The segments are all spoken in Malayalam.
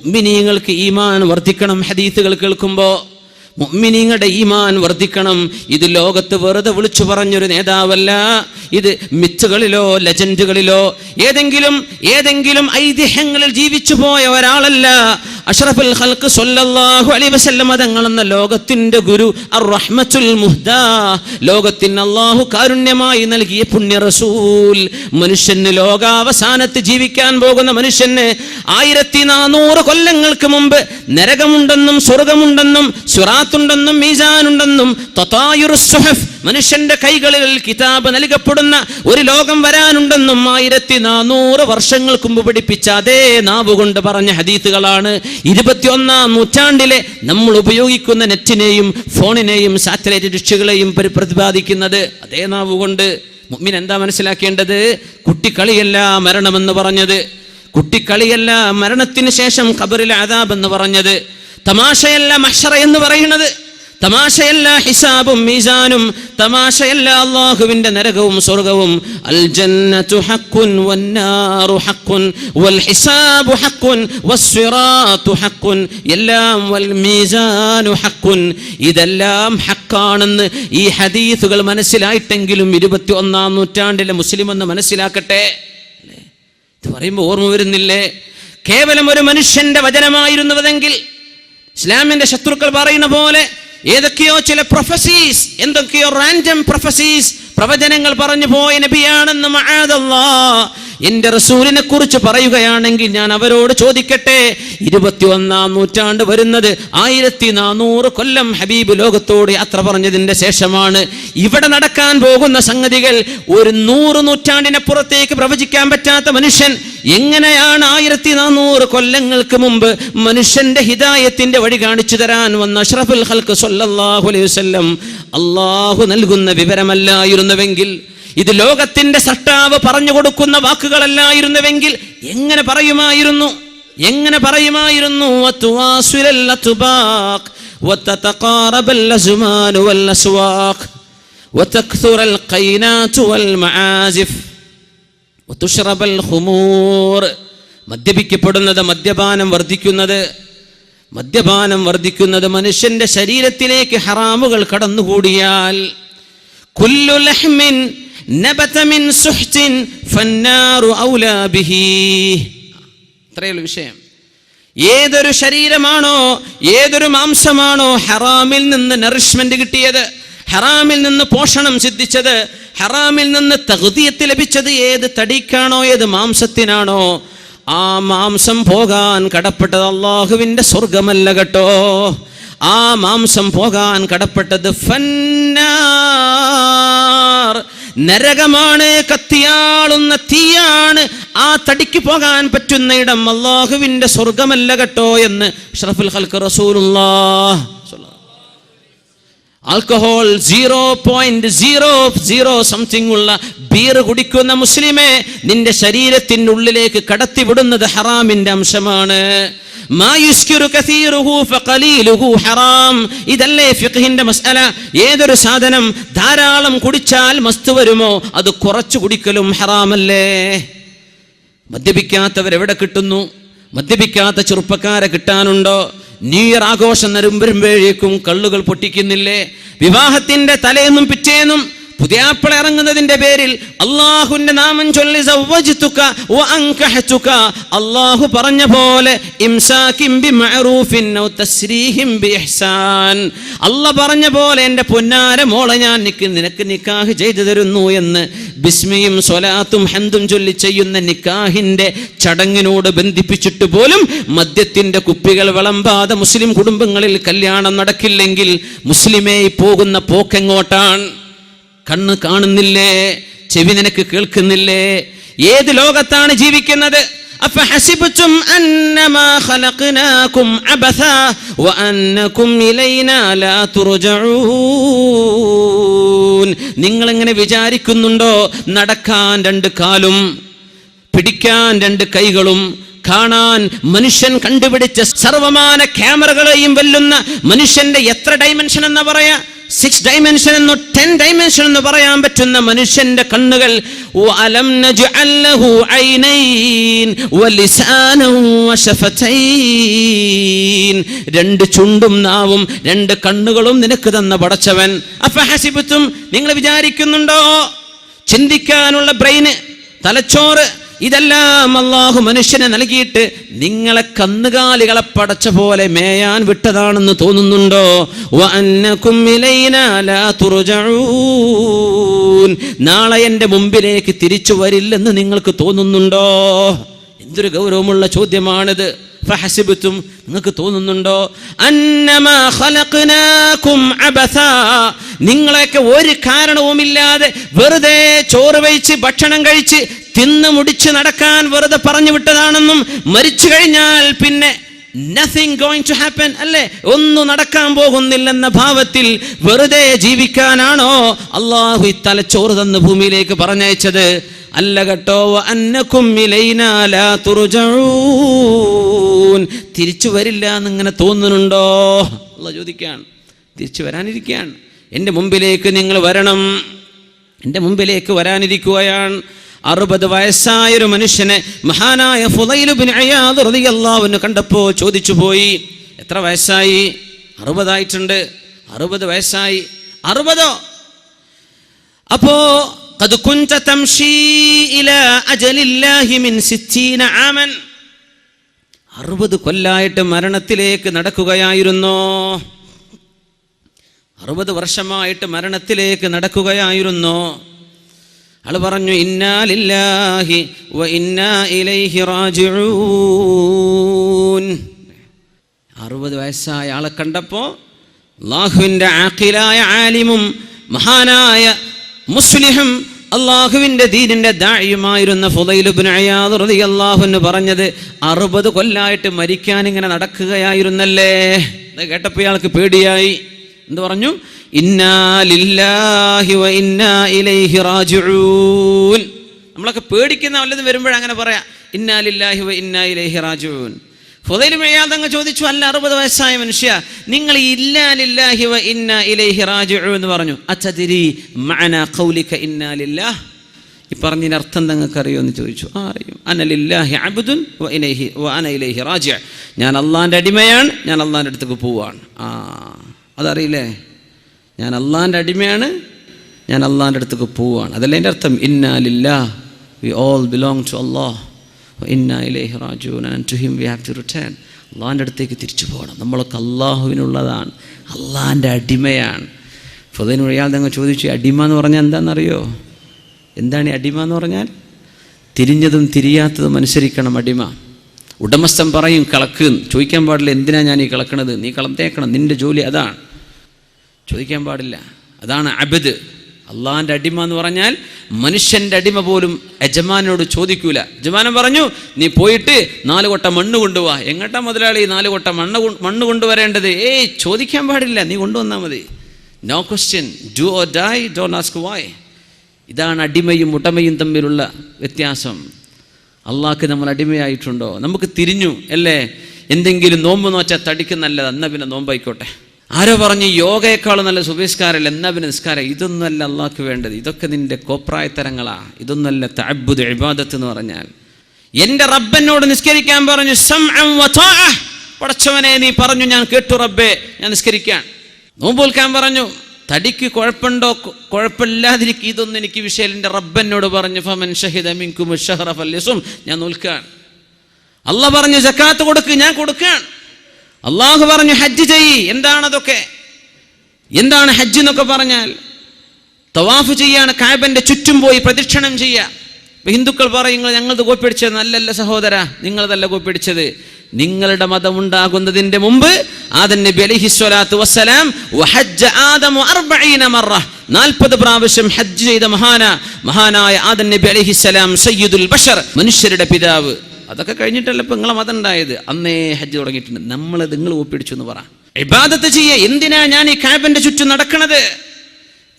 മുഅ്മിനീങ്ങൾക്ക് ഈമാൻ വർദ്ധിക്കണം. ഹദീസുകൾ കേൾക്കുമ്പോൾ മുഅ്മിനീങ്ങളുടെ ഈമാൻ വർദ്ധിക്കണം. ഇത് ലോകത്ത് വെറുതെ വിളിച്ചു പറഞ്ഞൊരു നേതാവല്ല. ഇത് മിത്തുകളിലോ ലെജൻഡുകളിലോ ഏതെങ്കിലും ഐതിഹ്യങ്ങളിൽ ജീവിച്ചു പോയ ഒരാളല്ല. അഷ്റഫുൽ ഖൽഖ് സ്വല്ലല്ലാഹു അലൈഹി വസല്ലം തങ്ങളെന്ന ലോകത്തിന്റെ ഗുരു അർ-റഹ്മത്തുൽ മുഹ്ദാ, ലോകത്തിന് അല്ലാഹു കാരുണ്യമായി നൽകിയ പുണ്യ റസൂൽ, മനുഷ്യന് ലോകാവസാനത്ത് ജീവിക്കാൻ പോകുന്ന മനുഷ്യന് 1400 കൊല്ലങ്ങൾക്ക് മുമ്പ് നരകമുണ്ടെന്നും സ്വർഗമുണ്ടെന്നും സിറാത്തുണ്ടെന്നും മീസാനുണ്ടെന്നും തതായുറുസ് സുഹഫ്, മനുഷ്യന്റെ കൈകളിൽ കിതാബ് നൽകപ്പെടുന്ന ഒരു ലോകം വരാനുണ്ടെന്നും 1400 വർഷങ്ങൾക്ക് മുമ്പ് പഠിപ്പിച്ച അതേ നാവുകൊണ്ട് പറഞ്ഞ ഹദീസുകളാണ് 21-ാം നൂറ്റാണ്ടിലെ നമ്മൾ ഉപയോഗിക്കുന്ന നെറ്റിനെയും ഫോണിനെയും സാറ്റലൈറ്റ് ഡിഷുകളെയും പ്രതിപാദിക്കുന്നത് അതേ നാവുകൊണ്ട്. മുഅ്മിൻ എന്താ മനസ്സിലാക്കേണ്ടത്? കുട്ടിക്കളിയല്ല മരണമെന്ന് പറഞ്ഞത്, കുട്ടിക്കളിയല്ല മരണത്തിന് ശേഷം ഖബറിൽ അദാബ് എന്ന് പറഞ്ഞത്, തമാശയല്ല മഹ്ശറ എന്ന് പറയുന്നത്, തമാശയല്ല ഹിസാബും മീസാനും, തമാശയല്ല അല്ലാഹുവിന്റെ നരകവും സ്വർഗവും. അൽ ജന്നതു ഹഖ്ഖുൻ വന്നാറു ഹഖ്ഖുൻ വൽ ഹിസാബു ഹഖ്ഖുൻ വസ്സിറാത്തു ഹഖ്ഖുൻ എല്ലാം വൽ മീസാനു ഹഖ്ഖുൻ, ഇതെല്ലാം ഹഖാണെന്ന് ഈ ഹദീസുകൾ മനസ്സിലായിട്ടെങ്കിലും 21-ാം നൂറ്റാണ്ടിലെ മുസ്ലിം എന്ന് മനസ്സിലാക്കട്ടെ. ഇത് പറയുമ്പോൾ ഓർമ്മ വരുന്നില്ലേ? കേവലം ഒരു മനുഷ്യന്റെ വചനമായിരുന്നുവെങ്കിൽ ഇസ്ലാമിന്റെ ശത്രുക്കൾ പറയുന്ന പോലെ ഏതൊക്കെയോ ചില പ്രൊഫസീസ്, എന്തൊക്കെയോ റാൻഡം പ്രൊഫസീസ്, പ്രവചനങ്ങൾ പറഞ്ഞു പോയ നബിയാണെന്ന് മഅദല്ലാഹ് എന്റെ റസൂലിനെ കുറിച്ച് പറയുകയാണെങ്കിൽ ഞാൻ അവരോട് ചോദിക്കട്ടെ, 21-ാം നൂറ്റാണ്ട് വരുന്നത് 1400 കൊല്ലം ഹബീബ് ലോകത്തോട് യാത്ര പറഞ്ഞതിന്റെ ശേഷമാണ്. ഇവിടെ നടക്കാൻ പോകുന്ന സംഗതികൾ ഒരു 100 നൂറ്റാണ്ടിനപ്പുറത്തേക്ക് പ്രവചിക്കാൻ പറ്റാത്ത മനുഷ്യൻ എങ്ങനെയാണ് 1400 കൊല്ലങ്ങൾക്ക് മുമ്പ് മനുഷ്യന്റെ ഹിദായത്തിന്റെ വഴി കാണിച്ചു തരാൻ വന്ന അഷ്റഫുൽ ഖൽഖ് സ്വല്ലല്ലാഹു അലൈഹി വസല്ലം അല്ലാഹു നൽകുന്ന വിവരമല്ലായിരുന്നുവെങ്കിൽ, ഇത് ലോകത്തിന്റെ സട്ടാവ് പറഞ്ഞു കൊടുക്കുന്ന വാക്കുകളല്ലായിരുന്നുവെങ്കിൽ എങ്ങനെ പറയുമായിരുന്നു? മദ്യപിക്കപ്പെടുന്നത്, മദ്യപാനം വർദ്ധിക്കുന്നത് മനുഷ്യന്റെ ശരീരത്തിലേക്ക് ഹറാമുകൾ കടന്നുകൂടിയാൽ കുല്ലു ലഹ്മിൻ നബത മിൻ സുഹ്തിൻ ഫന്നാറു ഔലാ ബിഹി. ഇത്രയുള്ള വിഷയം. ഏതൊരു ശരീരമാണോ, ഏതൊരു മാംസമാണോ ഹറാമിൽ നിന്ന് നറിഷ്മെന്റ് കിട്ടിയത്, ഹറാമിൽ നിന്ന് പോഷണം സിദ്ധിച്ചത്, ഹറാമിൽ നിന്ന് തഗ്ദിയത്ത് ലഭിച്ചത്, ഏത് തടിക്കാണോ ഏത് മാംസത്തിനാണോ, ആ മാംസം പോകാൻ കടപ്പെട്ടത് അല്ലാഹുവിന്റെ സ്വർഗമല്ല കേട്ടോ. ആ മാംസം പോകാൻ കടപ്പെട്ടത് ഫന്നാർ, നരകമാണ്, കത്തിയാളുന്ന തീയാണ്. ആ തടിക്ക് പോകാൻ പറ്റുന്ന ഇടം അല്ലാഹുവിന്റെ സ്വർഗമല്ല കേട്ടോ എന്ന് അഷ്റഫുൽ ഖൽഖ് റസൂലുള്ളാഹ്. ആൽക്കഹോൾ 0.00 സംതിങ് ഉള്ള ബീർ കുടിക്കുന്ന മുസ്ലിമേ, നിന്റെ ശരീരത്തിന്റെ ഉള്ളിലേക്ക് കടത്തിവിടുന്നത് ഹറാമിന്റെ അംശമാണ്. ഇതല്ലേ ഫിഖ്ഹിന്റെ മസ്അല. ഏതൊരു സാധനം ധാരാളം കുടിച്ചാൽ മസ്ത് വരുമോ, അത് കുറച്ചു കുടിക്കലും ഹറാമല്ലേ? മദ്യപിക്കാത്തവരെവിടെ കിട്ടുന്നു? മദ്യപിക്കാത്ത ചെറുപ്പക്കാരെ കിട്ടാനുണ്ടോ? ന്യൂ ഇയർ ആഘോഷം വരുമ്പോഴേക്കും കള്ളുകൾ പൊട്ടിക്കുന്നില്ലേ? വിവാഹത്തിന്റെ തലേന്നും പിറ്റേന്നും പുതിയാപ്പിള ഇറങ്ങുന്നതിന്റെ പേരിൽ അല്ലാഹുവിന്റെ നാമം ചൊല്ലി സവ്വജ്തുക വ അൻകഹതുക, അല്ലാഹു പറഞ്ഞ പോലെ ഇംസാകിൻ ബിമഅറൂഫിൻ ഔ തസ്രീഹിൻ ബിഇഹ്സാൻ, അല്ലാഹു പറഞ്ഞ പോലെ എൻ്റെ പൊന്നാര മോളെ ഞാൻ നിനക്ക് നിക്കാഹ് ചെയ്തു തരുന്നു എന്ന് ബിസ്മിയും സ്വലാത്തും ഹംദും ചൊല്ലി ചെയ്യുന്ന നിക്കാഹിന്റെ ചടങ്ങിനോട് ബന്ധിപ്പിച്ചിട്ട് പോലും മദ്യത്തിന്റെ കുപ്പികൾ വിളമ്പാതെ മുസ്ലിം കുടുംബങ്ങളിൽ കല്യാണം നടക്കില്ലെങ്കിൽ മുസ്ലിമേ പോകുന്ന പോക്കെങ്ങോട്ടാണ്? കണ്ണ് കാണുന്നില്ലേ? ചെവി നിനക്ക് കേൾക്കുന്നില്ലേ? ഏത് ലോകത്താണ് ജീവിക്കുന്നത്? അഫഹസിബ്തും അന്നമാ ഖലഖനാകും അബസാ വഅന്നകും ഇലൈനാ ലാ തുർജഊൻ. നിങ്ങൾ എങ്ങനെ വിചാരിക്കുന്നുണ്ടോ നടക്കാൻ 2 കാലും, പിടിക്കാൻ 2 കൈകളും, കാണാൻ മനുഷ്യൻ കണ്ടുപിടിച്ച സർവമാന ക്യാമറകളെയും വെല്ലുന്ന മനുഷ്യന്റെ എത്ര ഡൈമെൻഷൻ എന്ന് പറയാ? 6 ഡൈമെൻഷൻ എന്നോ 10 ഡൈമെൻഷൻ എന്ന് പറയാൻ പറ്റുന്ന മനുഷ്യന്റെ കണ്ണുകൾ, വഅലം നജ്അൽ ലഹു ഐനൈൻ വലിസാനൻ വശഫതൈൻ, 2 ചുണ്ടും നാവും 2 കണ്ണുകളും നിനക്ക് തന്ന പടച്ചവൻ. അഫഹസിബതും, നിങ്ങൾ വിചാരിക്കുന്നുണ്ടോ ചിന്തിക്കാനുള്ള ബ്രെയിന്, തലച്ചോറ്, ഇതെല്ലാം അല്ലാഹു മനുഷ്യനെ നൽകിയിട്ട് നിങ്ങളെ കന്നുകാലികളെ പടച്ച പോലെ മേയാൻ വിട്ടതാണെന്ന് തോന്നുന്നുണ്ടോ? വഅന്നകും ഇലൈനാ ലാ തുർജഊൻ, നാളെ എൻ്റെ മുമ്പിലേക്ക് തിരിച്ചു വരില്ലെന്ന് നിങ്ങൾക്ക് തോന്നുന്നുണ്ടോ? എന്തൊരു ഗൗരവമുള്ള ചോദ്യമാണിത്. ഫഹസിബതും, നിങ്ങൾക്ക് തോന്നുന്നുണ്ടോ അന്നമാ ഖലഖനാകും അബസാ, നിങ്ങളെയൊക്കെ ഒരു കാരണവുമില്ലാതെ വെറുതെ ചോറ് വെച്ച് ഭക്ഷണം കഴിച്ച് തിന്ന് മുടിച്ച് നടക്കാൻ വെറുതെ പറഞ്ഞു വിട്ടതാണെന്നും, മരിച്ചു കഴിഞ്ഞാൽ പിന്നെ nothing going to happen, അല്ലേ, ഒന്നും നടക്കാൻ പോകുന്നില്ലെന്ന ഭാവത്തിൽ വെറുതെ ജീവിക്കാനാണോ അല്ലാഹു ഈ തലച്ചോറ് തന്ന് ഭൂമിയിലേക്ക് പറഞ്ഞയച്ചത്? അല്ല കേട്ടോ. വഅന്നകും ഇലൈനാ ലാ തുർജഊൻ, തിരിച്ചു വരില്ല എന്നിങ്ങനെ തോന്നുന്നുണ്ടോ? അല്ലാഹു ചോദിക്കുകയാണ്. തിരിച്ചു വരാനിരിക്കുകയാണ്. എൻ്റെ മുമ്പിലേക്ക് നിങ്ങൾ വരണം, എൻ്റെ മുമ്പിലേക്ക് വരാനിരിക്കുകയാണ്. 60 വയസ്സായൊരു മനുഷ്യനെ മഹാനായ ഫുളൈൽ ഇബ്നു ഇയാദ് റളിയല്ലാഹു അൻഹു കണ്ടപ്പോൾ ചോദിച്ചു പോയി, എത്ര വയസ്സായി? 60 ആയിട്ടുണ്ട്. 60 വയസ്സായി. 60 അപ്പോ ഖദ് കുൻത തംശി ഇലാ അജലില്ലാഹി മിൻ 60 ആമൻ, 60 കൊല്ലായിട്ട് മരണത്തിലേക്ക് നടക്കുകയായിരുന്നോ? 60 വർഷമായിട്ട് മരണത്തിലേക്ക് നടക്കുകയായിരുന്നോ? ആള് പറഞ്ഞു, ഇന്നാ ലില്ലാഹി വ ഇന്നാ ഇലൈഹി റാജിഊൻ. 60 വയസ്സായ ആളെ കണ്ടപ്പോ അല്ലാഹുവിൻ്റെ ആഖിലായ ആലിമും മഹാനായ മുസ്ലിഹും അള്ളാഹുവിൻ്റെ ദീനിൻ്റെ ദാഇയുമായിരുന്ന ഫുളൈൽ ഇബ്നു ഇയാദ് റളിയല്ലാഹു അൻഹു പറഞ്ഞത് 60 കൊല്ലായിട്ട് മരിക്കാൻ ഇങ്ങനെ നടക്കുകയായിരുന്നല്ലേ. അത് കേട്ടപ്പോൾ ഇയാൾക്ക് പേടിയായി. എന്ത് പറഞ്ഞു? ഇന്നാ ലില്ലാഹി വ ഇന്നാ ഇലൈഹി റാജിഊൻ. നമ്മളൊക്കെ പേടിക്കുന്ന വല്ലതും വരുമ്പോഴങ്ങനെ പറയാം, ഇന്നാ ലില്ലാഹി വ ഇന്നാ ഇലൈഹി റാജിഊൻ. ഫുളൈൽ ഇബ്നു ഇയാദ് അങ്ങ് ചോദിച്ചു, അല്ല 60 വയസ്സായ മനുഷ്യ, നിങ്ങൾ ഇന്നാ ലില്ലാഹി വ ഇന്നാ ഇലൈഹി റാജിഊൻ എന്ന് പറഞ്ഞു. അതദ്രി മഅനാ ഖൗലിക ഇന്നാ ലില്ലാഹ്, ഈ പറഞ്ഞതിൻ്റെ അർത്ഥം നിങ്ങൾക്ക് അറിയോ എന്ന് ചോദിച്ചു. അറിയും. അന ലില്ലാഹി അബ്ദുൻ വ അന ഇലൈഹി റാജി, ഞാൻ അള്ളാഹിൻ്റെ അടിമയാണ്, ഞാൻ അള്ളാഹിൻ്റെ അടുത്തേക്ക് പോവാണ്. അതറിയില്ലേ? ഞാൻ അള്ളാഹിൻ്റെ അടിമയാണ്, ഞാൻ അള്ളാഹിൻ്റെ അടുത്തേക്ക് പോവാണ്. അതല്ല എൻ്റെ അർത്ഥം. ഇന്നാ ലില്ലാഹ്, we all belong to Allah, വ ഇന്നാ ഇലൈഹി റാജിഊൻ, and to him we have to return. അള്ളാഹിൻ്റെ അടുത്തേക്ക് തിരിച്ചു പോകണം. നമ്മളൊക്കെ അള്ളാഹുവിനുള്ളതാണ്, അള്ളാഹിൻ്റെ അടിമയാണ്. ഫുളൈൽ ഇയാൾ നിങ്ങൾ ചോദിച്ചു, അടിമ എന്ന് പറഞ്ഞാൽ എന്താണെന്നറിയോ? എന്താണ് ഈ അടിമ എന്ന് പറഞ്ഞാൽ? തിരിഞ്ഞതും തിരിയാത്തതും അനുസരിക്കണം അടിമ. ഉടമസ്ഥൻ പറയും കളക്ക്, ചോദിക്കാൻ പാടില്ല, എന്തിനാ ഞാൻ ഈ കളക്കണത്, നീ കളത്തേക്കണം, നിൻ്റെ ജോലി അതാണ്, ചോദിക്കാൻ പാടില്ല. അതാണ് അബ്ദ്. അള്ളാഹിൻ്റെ അടിമ എന്ന് പറഞ്ഞാൽ മനുഷ്യൻ്റെ അടിമ പോലും യജമാനോട് ചോദിക്കൂല. യജമാനൻ പറഞ്ഞു, നീ പോയിട്ട് 4 കൊട്ട മണ്ണ് കൊണ്ടുപോവാ. എങ്ങോട്ടാ മുതലാളി 4 കൊട്ട മണ്ണ് കൊണ്ടുവരേണ്ടത്? ചോദിക്കാൻ പാടില്ല, നീ കൊണ്ടുവന്നാൽ മതി. No question, do or die, don't ask why. ഇതാണ് അടിമയും ഉടമയും തമ്മിലുള്ള വ്യത്യാസം. അള്ളാഹ്ക്ക് നമ്മൾ അടിമയായിട്ടുണ്ടോ? നമുക്ക് തിരിഞ്ഞു അല്ലേ? എന്തെങ്കിലും നോമ്പ് നോച്ചാൽ തടിക്ക് നല്ലത്, എന്നാൽ പിന്നെ നോമ്പായിക്കോട്ടെ. ആരോ പറഞ്ഞു യോഗയേക്കാളും നല്ല സുബഹിസ്കാരമല്ല, എന്നാൽ പിന്നെ നിസ്കാരം. ഇതൊന്നുമല്ല അള്ളാഹ്ക്ക് വേണ്ടത്. ഇതൊക്കെ നിന്റെ കോപ്രായത്തരങ്ങളാ. ഇതൊന്നല്ല തഅബ്ബുദ് ഇബാദത്ത് എന്ന് പറഞ്ഞാൽ. എൻ്റെ റബ്ബനോട് നിസ്കരിക്കാൻ പറഞ്ഞു, സമഅൻ വ ത്വാഅ, പടച്ചവനെ നീ പറഞ്ഞു, ഞാൻ കേട്ടു റബ്ബേ, ഞാൻ നിസ്കരിക്കാൻ. നോമ്പ് നോൽക്കാൻ പറഞ്ഞു, തടിക്ക് കുഴപ്പമുണ്ടോ കുഴപ്പമില്ലാതിരിക്കും, ഇതൊന്നും എനിക്ക് വിഷയം. എൻ്റെ റബ്ബനോട് പറഞ്ഞു, ഫമൻ ഷഹിദ മിൻകും അശ്ശഹറ ഫല്യസും, ഞാൻ നോൽക്കാൻ. അള്ളാഹ് പറഞ്ഞു സക്കാത്ത് കൊടുക്ക്, ഞാൻ കൊടുക്കാൻ. അള്ളാഹു പറഞ്ഞു ഹജ്ജ് ചെയ്യ്. എന്താണതൊക്കെ? എന്താണ് ഹജ്ജ് എന്നൊക്കെ പറഞ്ഞാൽ? തവാഫ് ചെയ്യാണ്, കഅബന്റെ ചുറ്റും പോയി പ്രദക്ഷിണം ചെയ്യുക. ഹിന്ദുക്കൾ പറയും ഞങ്ങളത് കോപ്പിടിച്ചത്. നല്ലല്ല സഹോദര, നിങ്ങളതല്ല കോപ്പിടിച്ചത്. നിങ്ങളുടെ മതം ഉണ്ടാകുന്നതിന്റെ മുമ്പ് ആദം നബി അലൈഹിസ്സലാത്തു വസ്സലാം വഹജ്ജ ആദമു 40 മറ, 40 പ്രാവശ്യം ഹജ്ജ് ചെയ്ത മഹാനായ ആദം നബി അലൈഹിസ്സലാം സയ്യിദുൽ ബഷർ, മനുഷ്യരുടെ പിതാവ്. അതൊക്കെ കഴിഞ്ഞിട്ടല്ല ഇപ്പൊ നിങ്ങളെ മതം ഉണ്ടായത്. അന്നേ ഹജ്ജ് തുടങ്ങിയിട്ടുണ്ട്. നമ്മളത് നിങ്ങൾ ഒപ്പിടിച്ചു എന്ന് പറ. ഇബാദത്ത് ചെയ്യ. എന്തിനാ ഞാൻ ഈ കഅബന്റെ ചുറ്റും നടക്കണത്?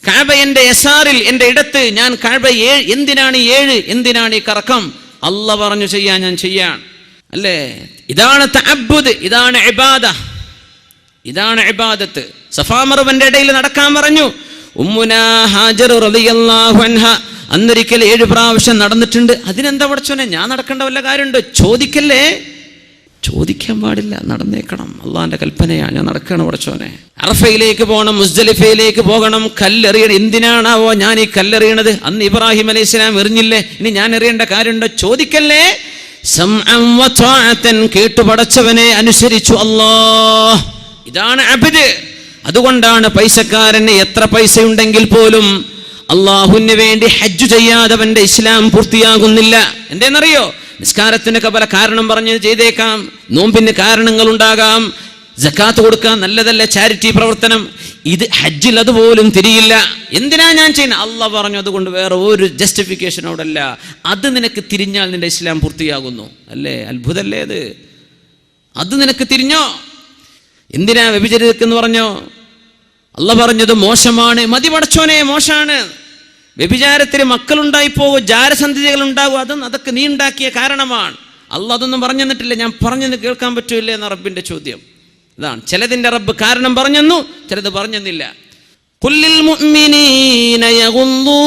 കഅബ എന്റെ യസാറിൽ, എന്റെ ഇടത്ത്. ഞാൻ കഅബ എന്തിനാണ് ഈ 7? എന്തിനാണ് ഈ കറക്കം? അല്ലാഹ് പറഞ്ഞു ചെയ്യാൻ, ഞാൻ ചെയ്യാൻ. അല്ലേ? ഇതാണ് തഅബ്ബുദ്, ഇതാണ് ഇബാദ. ഇതാണ് ഇബാദത്ത്. സഫാ മർവന്റെ ഇടയിൽ നടക്കാൻ പറഞ്ഞു. ഉമ്മുനാ ഹാജർ റളിയല്ലാഹു അൻഹ അന്നൊരിക്കൽ 7 പ്രാവശ്യം നടന്നിട്ടുണ്ട്. അതിനെന്താ പടച്ചോനെ, ഞാൻ നടക്കേണ്ട വല്ല കാര്യമുണ്ടോ? ചോദിക്കല്ലേ, ചോദിക്കാൻ പാടില്ല, നടന്നേക്കണം. അള്ളാന്റെ കൽപ്പനയാണ്, ഞാൻ നടക്കണം പടച്ചോനെ. അറഫയിലേക്ക് പോകണം, മുസ്ദലിഫയിലേക്ക് പോകണം, കല്ലെറിയണം. എന്തിനാണാവോ ഞാൻ ഈ കല്ലെറിയണത്? അന്ന് ഇബ്രാഹിം അലൈഹി സ്വലാം എറിഞ്ഞില്ലേ, ഇനി ഞാൻ എറിയേണ്ട കാര്യമുണ്ടോ? ചോദിക്കല്ലേ. സംഅൻ വതഅതൻ, കേട്ടു പടച്ചവനെ അനുസരിച്ചു അല്ലാഹ്. ഇതാണ് അബ്ദ്. അതുകൊണ്ടാണ് പൈസക്കാരന് എത്ര പൈസയുണ്ടെങ്കിൽ പോലും അള്ളാഹുവിന് വേണ്ടി ഹജ്ജ് ചെയ്യാതവന്റെ ഇസ്ലാം പൂർത്തിയാകുന്നില്ല. എന്തേന്നറിയോ? നിസ്കാരത്തിനൊക്കെ പല കാരണം പറഞ്ഞ് ചെയ്തേക്കാം, നോമ്പിന് കാരണങ്ങൾ ഉണ്ടാകാം, സക്കാത്ത് കൊടുക്കാൻ നല്ലതല്ല, ചാരിറ്റി പ്രവർത്തനം. ഇത് ഹജ്ജിൽ അതുപോലും തിരിയില്ല. എന്തിനാ ഞാൻ ചെയ്യുന്നത്? അള്ളാഹ് പറഞ്ഞു, അതുകൊണ്ട് വേറെ ഒരു ജസ്റ്റിഫിക്കേഷൻ അവിടെ അല്ല. അത് നിനക്ക് തിരിഞ്ഞാൽ നിന്റെ ഇസ്ലാം പൂർത്തിയാകുന്നു. അല്ലേ, അത്ഭുതല്ലേ അത്? അത് നിനക്ക് തിരിഞ്ഞോ? എന്തിനാ വ്യഭിചരിക്കെന്ന് പറഞ്ഞോ? അള്ളാഹ് പറഞ്ഞത് മോശമാണ്. മതി പടച്ചോനെ, മോശമാണ്. വ്യഭിചാരത്തിൽ മക്കളുണ്ടായിപ്പോകും, ജാരസന്ധതികൾ ഉണ്ടാകും, അതൊക്കെ നീ ഉണ്ടാക്കിയ കാരണമാണ്. അള്ളാഹ് അതൊന്നും പറഞ്ഞു തന്നിട്ടില്ല. ഞാൻ പറഞ്ഞെന്ന് കേൾക്കാൻ പറ്റൂല്ലേ എന്ന റബ്ബിന്റെ ചോദ്യം ഇതാണ്. ചിലതിന്റെ റബ്ബ് കാരണം പറഞ്ഞെന്നു, ചിലത് പറഞ്ഞെന്നില്ല. ഖുല്ലിൽ മുഅ്മിനീന യഗുദ്ദൂ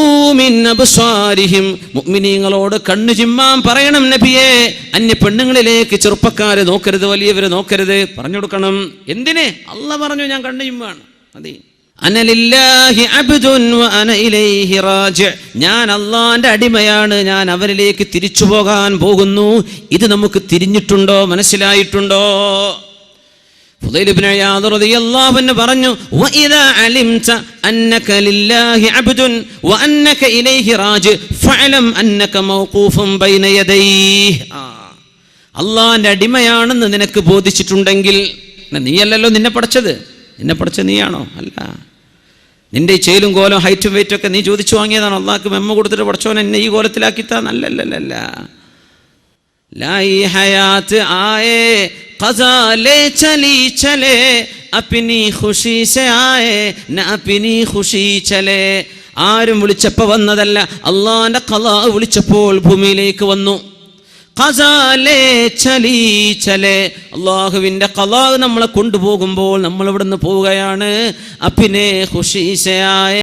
മിൻ അബ്സാരിഹിം, മുഅ്മിനീങ്ങളോട് കണ്ണു ചിമ്മാൻ പറയണം നബിയേ. അന്യ പെണ്ണുങ്ങളിലേക്ക് ചെറുപ്പക്കാരെ നോക്കരുത്, വലിയവരെ നോക്കരുത്, പറഞ്ഞു കൊടുക്കണം. എന്തിന്? അള്ളാഹ് പറഞ്ഞു, ഞാൻ കണ്ണു ചിമ്മാണ്. മതി. അനലില്ലാഹി അബ്ദുൻ വ അന ഇലൈഹി റാജി, ഞാൻ അള്ളാന്റെ അടിമയാണ്, ഞാൻ അവരിലേക്ക് തിരിച്ചു പോകാൻ പോകുന്നു. ഇത് നമുക്ക് തിരിഞ്ഞിട്ടുണ്ടോ, മനസ്സിലായിട്ടുണ്ടോ? ഫുദൈൽ ഇബ്നു ഇയാദ് റളിയല്ലാഹു അൻഹു പറഞ്ഞു, വഇദാ അലിംത അന്നക ലില്ലാഹി അബ്ദുൻ വ അന്നക ഇലൈഹി റാജി ഫഅലം അന്നക മൗഖൂഫുൻ ബൈന യദൈഹി. അള്ളാന്റെ അടിമയാണെന്ന് നിനക്ക് ബോധിച്ചിട്ടുണ്ടെങ്കിൽ, നീയല്ലല്ലോ നിന്നെ പഠിച്ചത്, നിന്നെ പഠിച്ച നീയാണോ? അല്ല. നിന്റെ ഈ ചേലും കോലം ഹൈറ്റും വെയിറ്റും ഒക്കെ നീ ചോദിച്ചു വാങ്ങിയതാണ്. അള്ളാഹ്ക്ക് മെമ്മ കൊടുത്തിട്ട് പഠിച്ചോൻ എന്നെ ഈ കോലത്തിലാക്കിത്താ? നല്ലല്ല. ലായി ഹയാത്ത് ആയേ ഖസാ ലേ ചലി ചലേ അപ്നി ഖുശി സേ ആയേ ന അപ്നി ഖുശി ചലേ. ആരും വിളിച്ചപ്പോൾ വന്നതല്ല, അള്ളാന്റെ ഖലാ വിളിച്ചപ്പോൾ ഭൂമിയിലേക്ക് വന്നു. അള്ളാഹുവിന്റെ ഖലാ നമ്മളെ കൊണ്ടുപോകുമ്പോൾ നമ്മൾ ഇവിടുന്ന് പോവുകയാണ്. അപ്പിനെ ഖുശീസയായ